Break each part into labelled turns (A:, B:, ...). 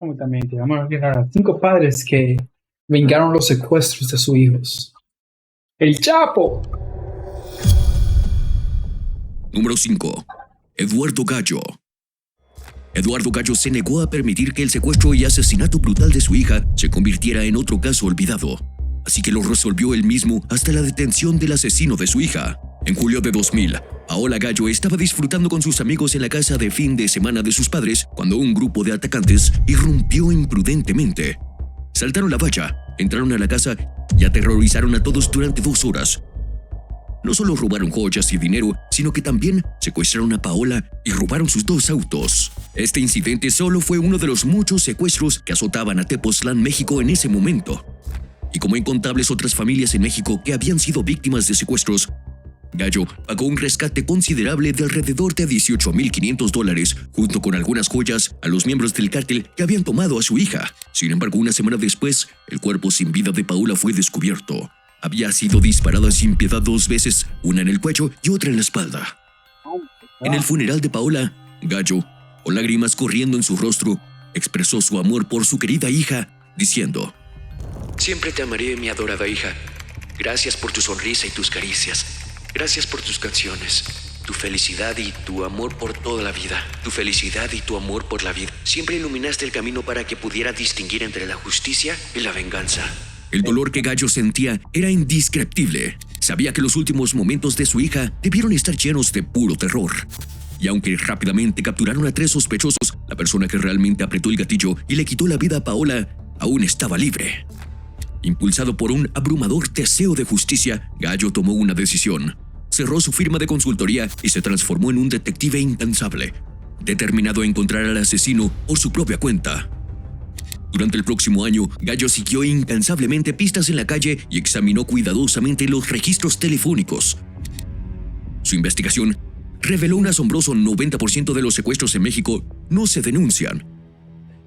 A: Completamente. Vamos a ver a 5 padres que vengaron los secuestros de sus hijos. ¡El Chapo!
B: Número 5. Eduardo Gallo. Eduardo Gallo se negó a permitir que el secuestro y asesinato brutal de su hija se convirtiera en otro caso olvidado, así que lo resolvió él mismo hasta la detención del asesino de su hija. En julio de 2000, Paola Gallo estaba disfrutando con sus amigos en la casa de fin de semana de sus padres cuando un grupo de atacantes irrumpió imprudentemente. Saltaron la valla, entraron a la casa y aterrorizaron a todos durante 2 horas. No solo robaron joyas y dinero, sino que también secuestraron a Paola y robaron sus 2 autos. Este incidente solo fue uno de los muchos secuestros que azotaban a Tepoztlán, México en ese momento. Y como incontables otras familias en México que habían sido víctimas de secuestros, Gallo pagó un rescate considerable de alrededor de $18,500, junto con algunas joyas, a los miembros del cártel que habían tomado a su hija. Sin embargo, una semana después, el cuerpo sin vida de Paola fue descubierto. Había sido disparada sin piedad 2 veces, una en el cuello y otra en la espalda. En el funeral de Paola, Gallo, con lágrimas corriendo en su rostro, expresó su amor por su querida hija, diciendo:
C: Siempre te amaré, mi adorada hija. Gracias por tu sonrisa y tus caricias. Gracias por tus canciones, tu felicidad y tu amor por toda la vida. Tu felicidad y tu amor por la vida. Siempre iluminaste el camino para que pudiera distinguir entre la justicia y la venganza.
B: El dolor que Gallo sentía era indescriptible. Sabía que los últimos momentos de su hija debieron estar llenos de puro terror. Y aunque rápidamente capturaron a 3 sospechosos, la persona que realmente apretó el gatillo y le quitó la vida a Paola aún estaba libre. Impulsado por un abrumador deseo de justicia, Gallo tomó una decisión. Cerró su firma de consultoría y se transformó en un detective incansable, determinado a encontrar al asesino por su propia cuenta. Durante el próximo año, Gallo siguió incansablemente pistas en la calle y examinó cuidadosamente los registros telefónicos. Su investigación reveló un asombroso 90% de los secuestros en México no se denuncian.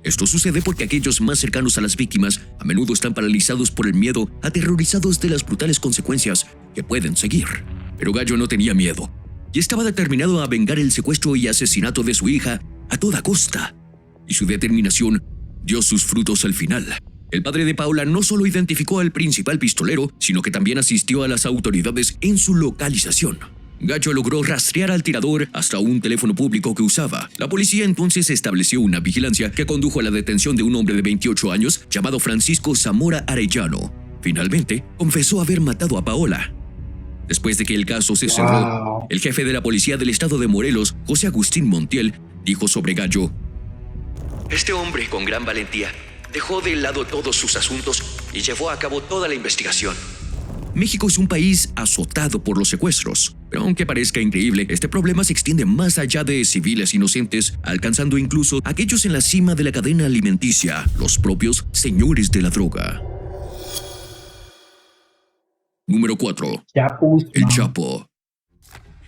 B: Esto sucede porque aquellos más cercanos a las víctimas a menudo están paralizados por el miedo, aterrorizados de las brutales consecuencias que pueden seguir. Pero Gallo no tenía miedo y estaba determinado a vengar el secuestro y asesinato de su hija a toda costa. Y su determinación dio sus frutos al final. El padre de Paola no solo identificó al principal pistolero, sino que también asistió a las autoridades en su localización. Gallo logró rastrear al tirador hasta un teléfono público que usaba. La policía entonces estableció una vigilancia que condujo a la detención de un hombre de 28 años llamado Francisco Zamora Arellano. Finalmente, confesó haber matado a Paola. Después de que el caso se cerró, el jefe de la policía del estado de Morelos, José Agustín Montiel, dijo sobre Gallo:
C: Este hombre, con gran valentía, dejó de lado todos sus asuntos y llevó a cabo toda la investigación.
B: México es un país azotado por los secuestros, pero aunque parezca increíble, este problema se extiende más allá de civiles inocentes, alcanzando incluso a aquellos en la cima de la cadena alimenticia, los propios señores de la droga. Número 4. El Chapo.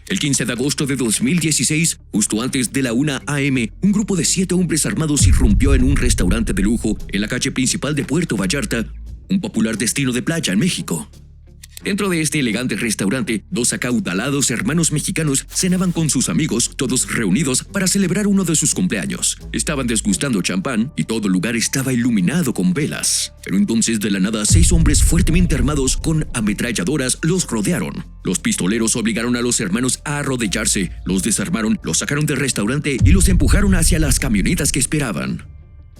B: El 15 de agosto de 2016, justo antes de la 1 a.m., un grupo de 7 hombres armados irrumpió en un restaurante de lujo en la calle principal de Puerto Vallarta, un popular destino de playa en México. Dentro de este elegante restaurante, 2 acaudalados hermanos mexicanos cenaban con sus amigos, todos reunidos para celebrar uno de sus cumpleaños. Estaban degustando champán y todo el lugar estaba iluminado con velas. Pero entonces de la nada 6 hombres fuertemente armados con ametralladoras los rodearon. Los pistoleros obligaron a los hermanos a arrodillarse, los desarmaron, los sacaron del restaurante y los empujaron hacia las camionetas que esperaban.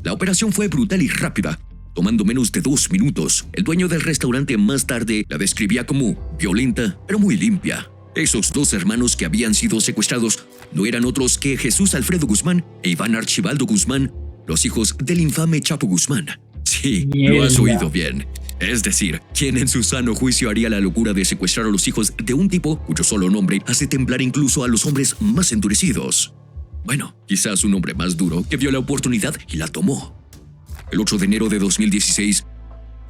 B: La operación fue brutal y rápida, tomando menos de 2 minutos. El dueño del restaurante más tarde la describía como violenta, pero muy limpia. Esos 2 hermanos que habían sido secuestrados no eran otros que Jesús Alfredo Guzmán e Iván Archibaldo Guzmán, los hijos del infame Chapo Guzmán. Sí, lo has oído bien. Es decir, ¿quién en su sano juicio haría la locura de secuestrar a los hijos de un tipo cuyo solo nombre hace temblar incluso a los hombres más endurecidos? Bueno, quizás un hombre más duro que vio la oportunidad y la tomó. El 8 de enero de 2016,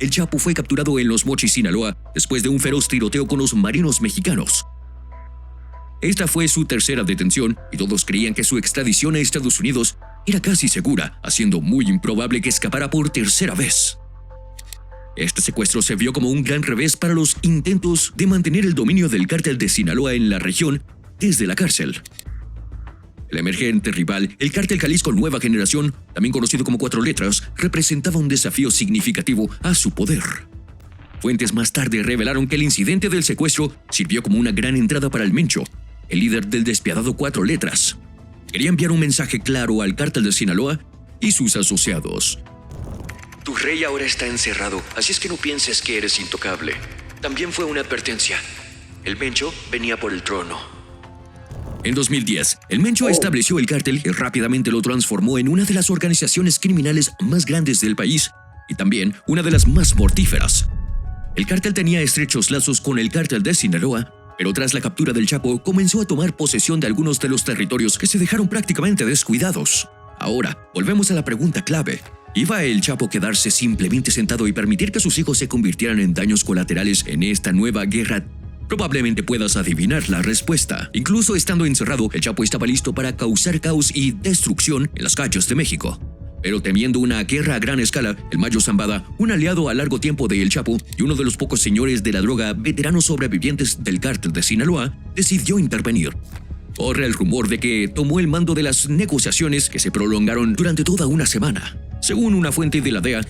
B: el Chapo fue capturado en Los Mochis, Sinaloa, después de un feroz tiroteo con los marinos mexicanos. Esta fue su tercera detención y todos creían que su extradición a Estados Unidos era casi segura, haciendo muy improbable que escapara por tercera vez. Este secuestro se vio como un gran revés para los intentos de mantener el dominio del cártel de Sinaloa en la región desde la cárcel. El emergente rival, el Cártel Jalisco Nueva Generación, también conocido como Cuatro Letras, representaba un desafío significativo a su poder. Fuentes más tarde revelaron que el incidente del secuestro sirvió como una gran entrada para el Mencho, el líder del despiadado Cuatro Letras. Quería enviar un mensaje claro al Cártel de Sinaloa y sus asociados.
C: Tu rey ahora está encerrado, así es que no pienses que eres intocable. También fue una advertencia. El Mencho venía por el trono.
B: En 2010, el Mencho estableció el cártel y rápidamente lo transformó en una de las organizaciones criminales más grandes del país y también una de las más mortíferas. El cártel tenía estrechos lazos con el Cártel de Sinaloa, pero tras la captura del Chapo comenzó a tomar posesión de algunos de los territorios que se dejaron prácticamente descuidados. Ahora, volvemos a la pregunta clave. ¿Iba el Chapo a quedarse simplemente sentado y permitir que sus hijos se convirtieran en daños colaterales en esta nueva guerra? Probablemente puedas adivinar la respuesta. Incluso estando encerrado, el Chapo estaba listo para causar caos y destrucción en las calles de México. Pero temiendo una guerra a gran escala, el Mayo Zambada, un aliado a largo tiempo de El Chapo y uno de los pocos señores de la droga veteranos sobrevivientes del Cártel de Sinaloa, decidió intervenir. Corre el rumor de que tomó el mando de las negociaciones que se prolongaron durante toda una semana. Según una fuente de la DEA,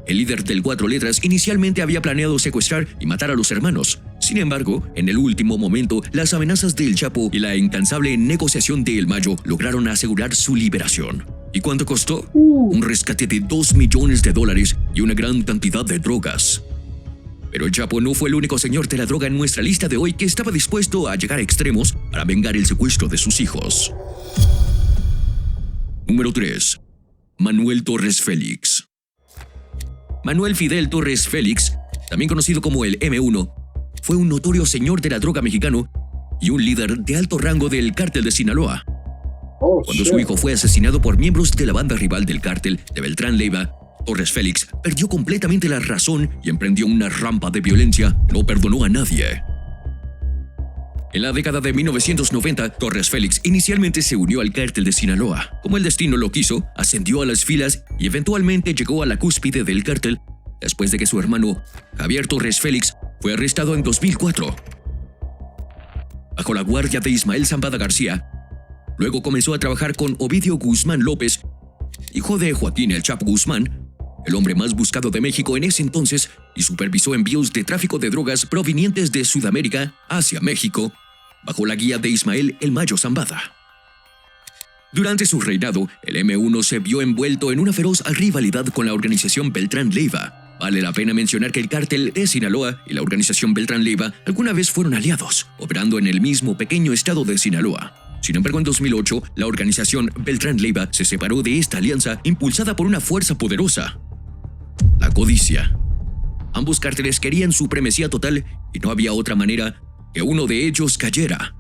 B: el líder del Cuatro Letras inicialmente había planeado secuestrar y matar a los hermanos. Sin embargo, en el último momento, las amenazas del Chapo y la incansable negociación de El Mayo lograron asegurar su liberación. ¿Y cuánto costó? Un rescate de $2 millones y una gran cantidad de drogas. Pero el Chapo no fue el único señor de la droga en nuestra lista de hoy que estaba dispuesto a llegar a extremos para vengar el secuestro de sus hijos. Número 3. Manuel Torres Félix. Manuel Fidel Torres Félix, también conocido como el M1, fue un notorio señor de la droga mexicano y un líder de alto rango del Cártel de Sinaloa. Cuando su hijo fue asesinado por miembros de la banda rival del cártel de Beltrán Leiva, Torres Félix perdió completamente la razón y emprendió una rampa de violencia. No perdonó a nadie. En la década de 1990, Torres Félix inicialmente se unió al Cártel de Sinaloa. Como el destino lo quiso, ascendió a las filas y eventualmente llegó a la cúspide del cártel después de que su hermano, Javier Torres Félix, fue arrestado en 2004. Bajo la guardia de Ismael Zambada García, luego comenzó a trabajar con Ovidio Guzmán López, hijo de Joaquín El Chapo Guzmán, el hombre más buscado de México en ese entonces, y supervisó envíos de tráfico de drogas provenientes de Sudamérica hacia México, bajo la guía de Ismael El Mayo Zambada. Durante su reinado, el M1 se vio envuelto en una feroz rivalidad con la organización Beltrán Leiva. Vale la pena mencionar que el Cártel de Sinaloa y la organización Beltrán Leiva alguna vez fueron aliados, operando en el mismo pequeño estado de Sinaloa. Sin embargo, en 2008, la organización Beltrán Leiva se separó de esta alianza impulsada por una fuerza poderosa: la codicia. Ambos cárteles querían supremacía total y no había otra manera que uno de ellos cayera.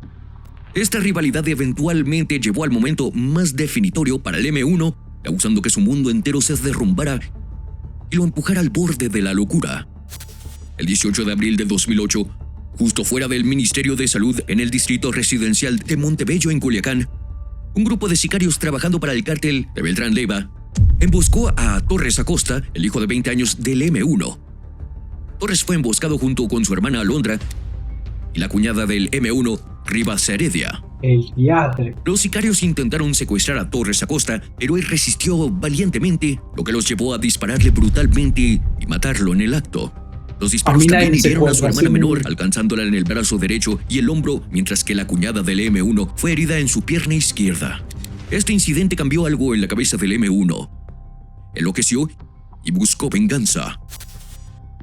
B: Esta rivalidad eventualmente llevó al momento más definitorio para el M1, causando que su mundo entero se derrumbara y lo empujara al borde de la locura. El 18 de abril de 2008, justo fuera del Ministerio de Salud en el distrito residencial de Montebello en Culiacán, un grupo de sicarios trabajando para el cártel de Beltrán Leiva emboscó a Torres Acosta, el hijo de 20 años del M1. Torres fue emboscado junto con su hermana Alondra y la cuñada del M1, Rivas Heredia.
A: El diatre.
B: Los sicarios intentaron secuestrar a Torres Acosta, pero él resistió valientemente, lo que los llevó a dispararle brutalmente y matarlo en el acto. Los disparos también hirieron a su hermana menor, alcanzándola en el brazo derecho y el hombro, mientras que la cuñada del M1 fue herida en su pierna izquierda. Este incidente cambió algo en la cabeza del M1. Enloqueció y buscó venganza.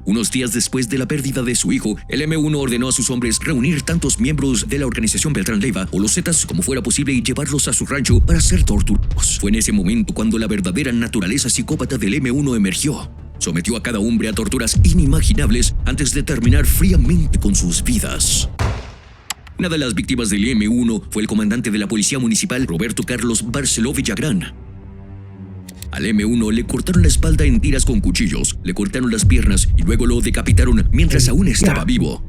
B: Unos días después de la pérdida de su hijo, el M1 ordenó a sus hombres reunir tantos miembros de la organización Beltrán Leiva o los Zetas como fuera posible y llevarlos a su rancho para ser torturados. Fue en ese momento cuando la verdadera naturaleza psicópata del M1 emergió. Sometió a cada hombre a torturas inimaginables antes de terminar fríamente con sus vidas. Una de las víctimas del M1 fue el comandante de la Policía Municipal, Roberto Carlos Barceló Villagrán. Al M1 le cortaron la espalda en tiras con cuchillos, le cortaron las piernas y luego lo decapitaron mientras aún estaba vivo.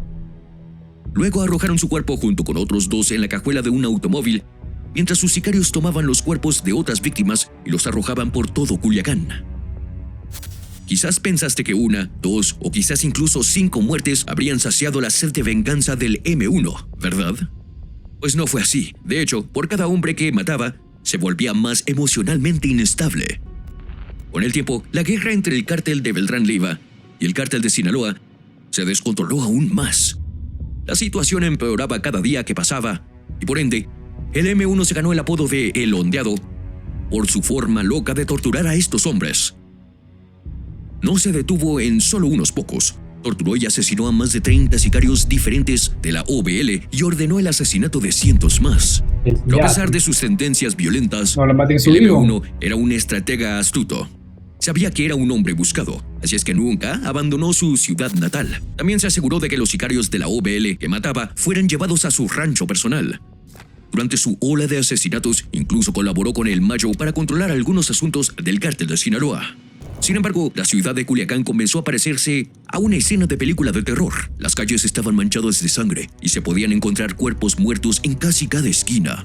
B: Luego arrojaron su cuerpo junto con otros dos en la cajuela de un automóvil, mientras sus sicarios tomaban los cuerpos de otras víctimas y los arrojaban por todo Culiacán. Quizás pensaste que 1, 2 o quizás incluso 5 muertes habrían saciado la sed de venganza del M1, ¿verdad? Pues no fue así. De hecho, por cada hombre que mataba, se volvía más emocionalmente inestable. Con el tiempo, la guerra entre el cártel de Beltrán Leiva y el cártel de Sinaloa se descontroló aún más. La situación empeoraba cada día que pasaba y por ende, el M1 se ganó el apodo de El Ondeado por su forma loca de torturar a estos hombres. No se detuvo en solo unos pocos. Torturó y asesinó a más de 30 sicarios diferentes de la OBL y ordenó el asesinato de cientos más. Pero a pesar de sus sentencias violentas, el M1 era un estratega astuto. Sabía que era un hombre buscado, así es que nunca abandonó su ciudad natal. También se aseguró de que los sicarios de la OBL que mataba fueran llevados a su rancho personal. Durante su ola de asesinatos, incluso colaboró con el Mayo para controlar algunos asuntos del cártel de Sinaloa. Sin embargo, la ciudad de Culiacán comenzó a parecerse a una escena de película de terror. Las calles estaban manchadas de sangre y se podían encontrar cuerpos muertos en casi cada esquina.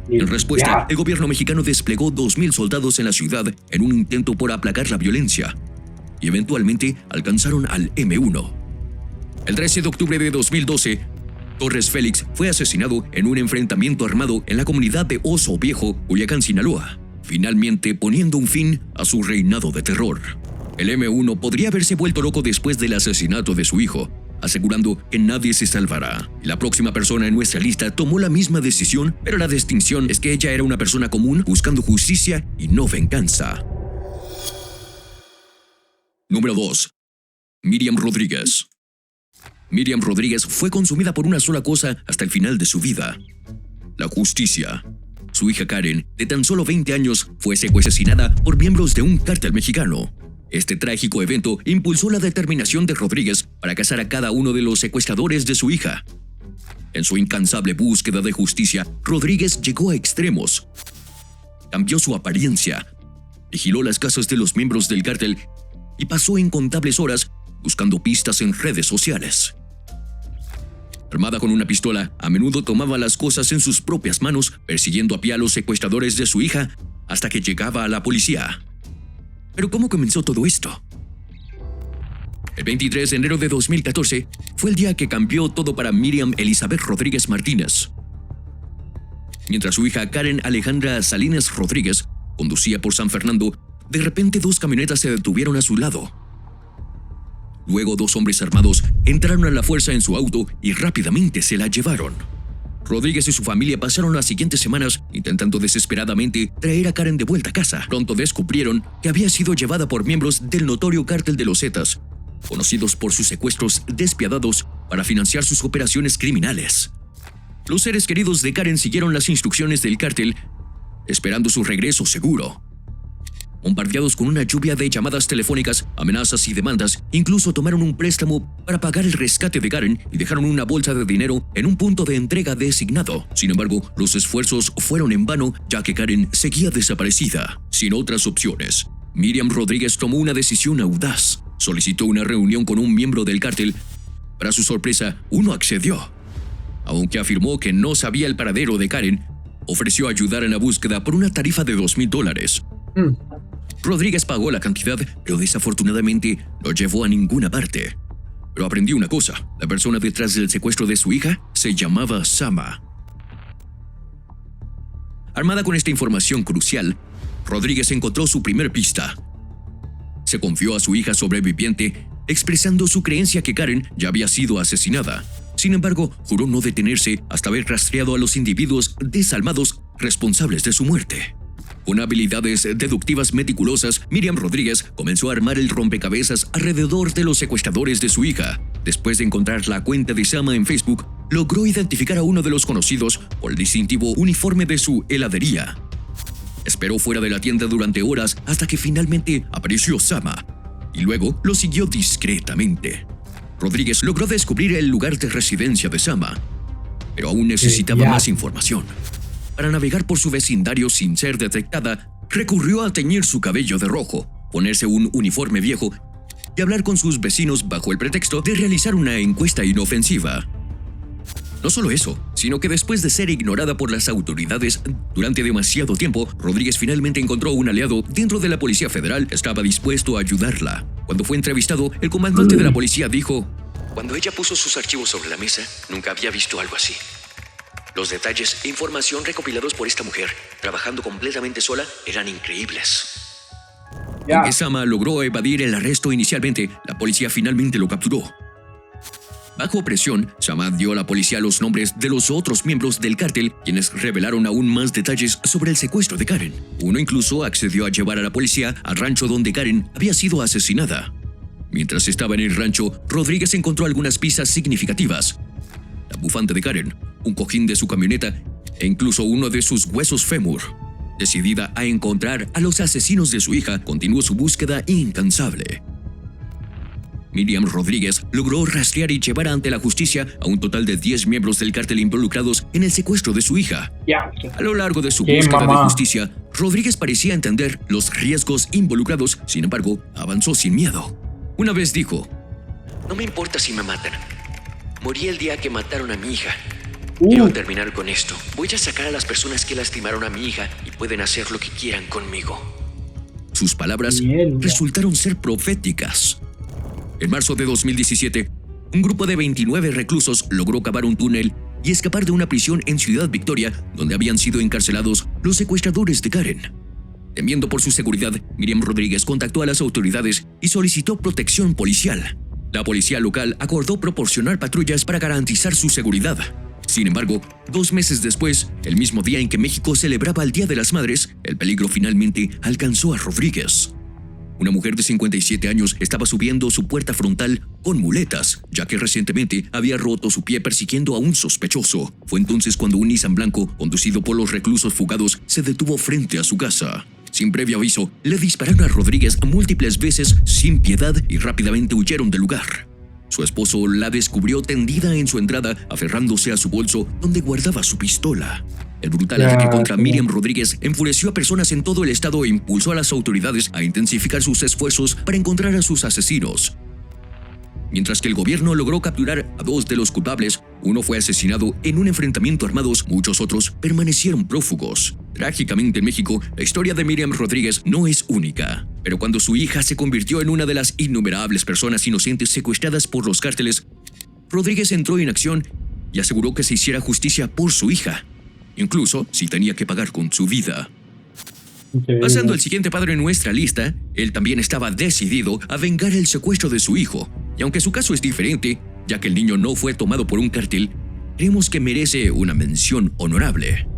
B: En respuesta, el gobierno mexicano desplegó 2,000 soldados en la ciudad en un intento por aplacar la violencia y eventualmente alcanzaron al M1. El 13 de octubre de 2012, Torres Félix fue asesinado en un enfrentamiento armado en la comunidad de Oso Viejo, Culiacán, Sinaloa, finalmente poniendo un fin a su reinado de terror. El M1 podría haberse vuelto loco después del asesinato de su hijo, asegurando que nadie se salvará. La próxima persona en nuestra lista tomó la misma decisión, pero la distinción es que ella era una persona común buscando justicia y no venganza. Número 2. Miriam Rodríguez. Miriam Rodríguez fue consumida por una sola cosa hasta el final de su vida: la justicia. Su hija Karen, de tan solo 20 años, fue asesinada por miembros de un cártel mexicano. Este trágico evento impulsó la determinación de Rodríguez para cazar a cada uno de los secuestradores de su hija. En su incansable búsqueda de justicia, Rodríguez llegó a extremos. Cambió su apariencia, vigiló las casas de los miembros del cártel y pasó incontables horas buscando pistas en redes sociales. Armada con una pistola, a menudo tomaba las cosas en sus propias manos, persiguiendo a pie a los secuestradores de su hija hasta que llegaba a la policía. ¿Pero cómo comenzó todo esto? El 23 de enero de 2014 fue el día que cambió todo para Miriam Elizabeth Rodríguez Martínez. Mientras su hija Karen Alejandra Salinas Rodríguez conducía por San Fernando, de repente 2 camionetas se detuvieron a su lado. Luego 2 hombres armados entraron a la fuerza en su auto y rápidamente se la llevaron. Rodríguez y su familia pasaron las siguientes semanas intentando desesperadamente traer a Karen de vuelta a casa. Pronto descubrieron que había sido llevada por miembros del notorio cártel de los Zetas, conocidos por sus secuestros despiadados para financiar sus operaciones criminales. Los seres queridos de Karen siguieron las instrucciones del cártel, esperando su regreso seguro. Bombardeados con una lluvia de llamadas telefónicas, amenazas y demandas, incluso tomaron un préstamo para pagar el rescate de Karen y dejaron una bolsa de dinero en un punto de entrega designado. Sin embargo, los esfuerzos fueron en vano, ya que Karen seguía desaparecida. Sin otras opciones, Miriam Rodríguez tomó una decisión audaz. Solicitó una reunión con un miembro del cártel. Para su sorpresa, uno accedió. Aunque afirmó que no sabía el paradero de Karen, ofreció ayudar en la búsqueda por una tarifa de $2,000. Rodríguez pagó la cantidad, pero desafortunadamente no llevó a ninguna parte. Pero aprendió una cosa: la persona detrás del secuestro de su hija se llamaba Sama. Armada con esta información crucial, Rodríguez encontró su primer pista. Se confió a su hija sobreviviente, expresando su creencia que Karen ya había sido asesinada. Sin embargo, juró no detenerse hasta haber rastreado a los individuos desalmados responsables de su muerte. Con habilidades deductivas meticulosas, Miriam Rodríguez comenzó a armar el rompecabezas alrededor de los secuestradores de su hija. Después de encontrar la cuenta de Sama en Facebook, logró identificar a uno de los conocidos por el distintivo uniforme de su heladería. Esperó fuera de la tienda durante horas hasta que finalmente apareció Sama, y luego lo siguió discretamente. Rodríguez logró descubrir el lugar de residencia de Sama, pero aún necesitaba más información. Para navegar por su vecindario sin ser detectada, recurrió a teñir su cabello de rojo, ponerse un uniforme viejo y hablar con sus vecinos bajo el pretexto de realizar una encuesta inofensiva. No solo eso, sino que después de ser ignorada por las autoridades durante demasiado tiempo, Rodríguez finalmente encontró un aliado dentro de la Policía Federal que estaba dispuesto a ayudarla. Cuando fue entrevistado, el comandante de la policía dijo:
C: Cuando ella puso sus archivos sobre la mesa, nunca había visto algo así. Los detalles e información recopilados por esta mujer, trabajando completamente sola, eran increíbles.
B: Aunque Sama logró evadir el arresto inicialmente, la policía finalmente lo capturó. Bajo presión, Sama dio a la policía los nombres de los otros miembros del cártel, quienes revelaron aún más detalles sobre el secuestro de Karen. Uno incluso accedió a llevar a la policía al rancho donde Karen había sido asesinada. Mientras estaba en el rancho, Rodríguez encontró algunas pistas significativas: la bufanda de Karen, un cojín de su camioneta e incluso uno de sus huesos fémur. Decidida a encontrar a los asesinos de su hija, continuó su búsqueda incansable. Miriam Rodríguez logró rastrear y llevar ante la justicia a un total de 10 miembros del cártel involucrados en el secuestro de su hija. A lo largo de su búsqueda de justicia, Rodríguez parecía entender los riesgos involucrados, sin embargo, avanzó sin miedo. Una vez dijo:
C: no me importa si me matan. Morí el día que mataron a mi hija. Quiero terminar con esto. Voy a sacar a las personas que lastimaron a mi hija y pueden hacer lo que quieran conmigo.
B: Sus palabras resultaron ser proféticas. En marzo de 2017, un grupo de 29 reclusos logró cavar un túnel y escapar de una prisión en Ciudad Victoria, donde habían sido encarcelados los secuestradores de Karen. Temiendo por su seguridad, Miriam Rodríguez contactó a las autoridades y solicitó protección policial. La policía local acordó proporcionar patrullas para garantizar su seguridad. Sin embargo, 2 meses después, el mismo día en que México celebraba el Día de las Madres, el peligro finalmente alcanzó a Rodríguez. Una mujer de 57 años estaba subiendo su puerta frontal con muletas, ya que recientemente había roto su pie persiguiendo a un sospechoso. Fue entonces cuando un Nissan blanco, conducido por los reclusos fugados, se detuvo frente a su casa. Sin previo aviso, le dispararon a Rodríguez múltiples veces sin piedad y rápidamente huyeron del lugar. Su esposo la descubrió tendida en su entrada, aferrándose a su bolso donde guardaba su pistola. El brutal ataque contra Miriam Rodríguez enfureció a personas en todo el estado e impulsó a las autoridades a intensificar sus esfuerzos para encontrar a sus asesinos. Mientras que el gobierno logró capturar a 2 de los culpables, uno fue asesinado en un enfrentamiento armado, muchos otros permanecieron prófugos. Trágicamente en México, la historia de Miriam Rodríguez no es única. Pero cuando su hija se convirtió en una de las innumerables personas inocentes secuestradas por los cárteles, Rodríguez entró en acción y aseguró que se hiciera justicia por su hija, incluso si tenía que pagar con su vida. Pasando al siguiente padre en nuestra lista, él también estaba decidido a vengar el secuestro de su hijo, y aunque su caso es diferente, ya que el niño no fue tomado por un cártel, creemos que merece una mención honorable.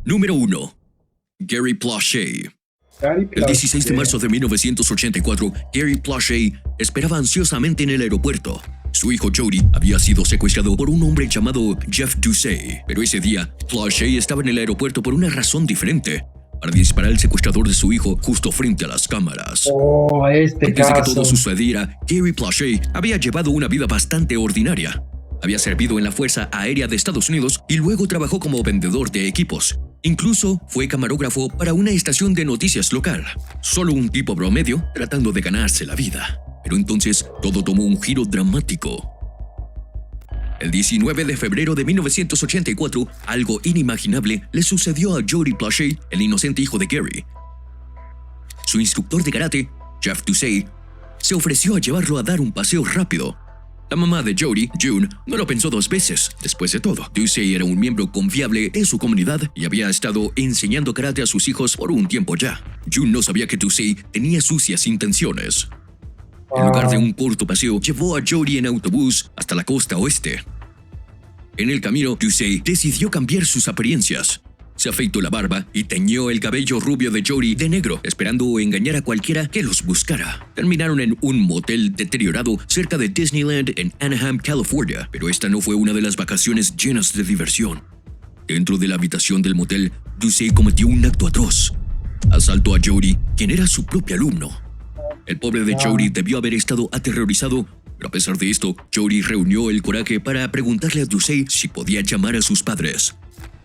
B: Número 1. Gary Plaché. El 16 de marzo de 1984, Gary Plaché esperaba ansiosamente en el aeropuerto. Su hijo Jody había sido secuestrado por un hombre llamado Jeff Ducey, pero ese día, Plaché estaba en el aeropuerto por una razón diferente: para disparar al secuestrador de su hijo justo frente a las cámaras. Antes de que todo sucediera, Gary Plaché había llevado una vida bastante ordinaria. Había servido en la Fuerza Aérea de Estados Unidos y luego trabajó como vendedor de equipos. Incluso fue camarógrafo para una estación de noticias local. Solo un tipo promedio tratando de ganarse la vida. Pero entonces todo tomó un giro dramático. El 19 de febrero de 1984, algo inimaginable le sucedió a Jody Plaché, el inocente hijo de Gary. Su instructor de karate, Jeff Ducey, se ofreció a llevarlo a dar un paseo rápido. La mamá de Jody, June, no lo pensó 2 veces. Después de todo, Ducey era un miembro confiable de su comunidad y había estado enseñando karate a sus hijos por un tiempo ya. June no sabía que Ducey tenía sucias intenciones. En lugar de un corto paseo, llevó a Jody en autobús hasta la costa oeste. En el camino, Ducey decidió cambiar sus apariencias. Se afeitó la barba y teñió el cabello rubio de Jody de negro, esperando engañar a cualquiera que los buscara. Terminaron en un motel deteriorado cerca de Disneyland en Anaheim, California, pero esta no fue una de las vacaciones llenas de diversión. Dentro de la habitación del motel, Ducey cometió un acto atroz. Asaltó a Jody, quien era su propio alumno. El pobre de Jody debió haber estado aterrorizado, pero a pesar de esto, Jody reunió el coraje para preguntarle a Ducey si podía llamar a sus padres.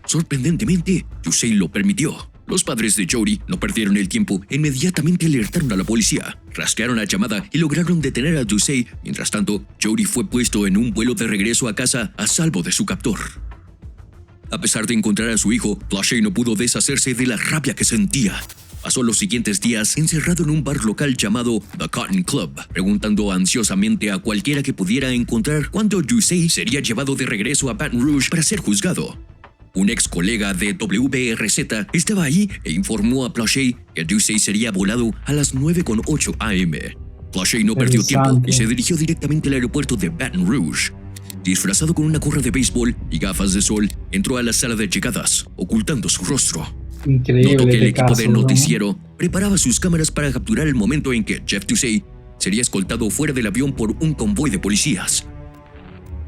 B: Sorprendentemente, Ducey lo permitió. Los padres de Jody no perdieron el tiempo e inmediatamente alertaron a la policía. Rastrearon la llamada y lograron detener a Ducey. Mientras tanto, Jody fue puesto en un vuelo de regreso a casa a salvo de su captor. A pesar de encontrar a su hijo, Plaché no pudo deshacerse de la rabia que sentía. Pasó los siguientes días encerrado en un bar local llamado The Cotton Club, preguntando ansiosamente a cualquiera que pudiera encontrar cuándo Ducey sería llevado de regreso a Baton Rouge para ser juzgado. Un ex colega de WBRZ estaba ahí e informó a Plaché que Ducey sería volado a las 9:08 am. Plaché no perdió tiempo y se dirigió directamente al aeropuerto de Baton Rouge. Disfrazado con una gorra de béisbol y gafas de sol, entró a la sala de llegadas, ocultando su rostro.
A: Increíble.
B: Notó que el equipo de noticiero preparaba sus cámaras para capturar el momento en que Jeff Ducey sería escoltado fuera del avión por un convoy de policías.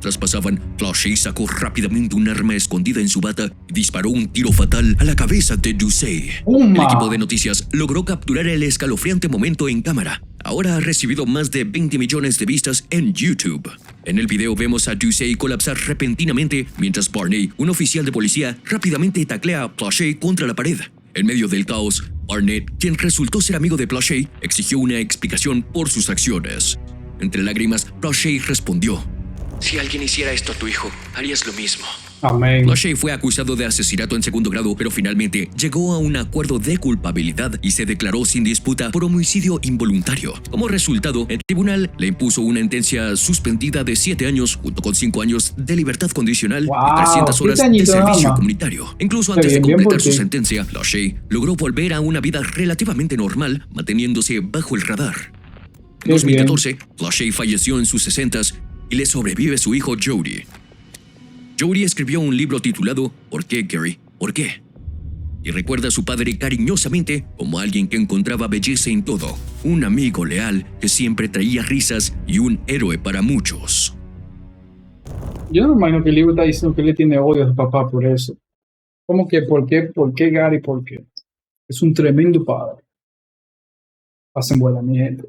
B: Tras pasaban, Plaché sacó rápidamente un arma escondida en su bata y disparó un tiro fatal a la cabeza de Ducey. El equipo de noticias logró capturar el escalofriante momento en cámara. Ahora ha recibido más de 20 millones de vistas en YouTube. En el video vemos a Ducey colapsar repentinamente mientras Barney, un oficial de policía, rápidamente taclea a Plaché contra la pared. En medio del caos, Barnett, quien resultó ser amigo de Plaché, exigió una explicación por sus acciones. Entre lágrimas, Plaché respondió:
C: Si alguien hiciera esto a tu hijo, harías lo mismo.
A: Amén.
B: Plaché fue acusado de asesinato en segundo grado, pero finalmente llegó a un acuerdo de culpabilidad y se declaró sin disputa por homicidio involuntario. Como resultado, el tribunal le impuso una sentencia suspendida de 7 años, junto con 5 años de libertad condicional y 300 horas de servicio comunitario. Incluso antes de completar su sentencia, Plaché logró volver a una vida relativamente normal, manteniéndose bajo el radar. En 2014, Plaché falleció en sus 60s y le sobrevive su hijo Jody. Jody escribió un libro titulado ¿Por qué, Gary? ¿Por qué? Y recuerda a su padre cariñosamente como alguien que encontraba belleza en todo, un amigo leal que siempre traía risas y un héroe para muchos.
A: Yo no me imagino que el libro está diciendo que le tiene odio a su papá por eso. ¿Cómo que por qué? ¿Por qué, Gary? ¿Por qué? Es un tremendo padre. Pasen buena, mi gente.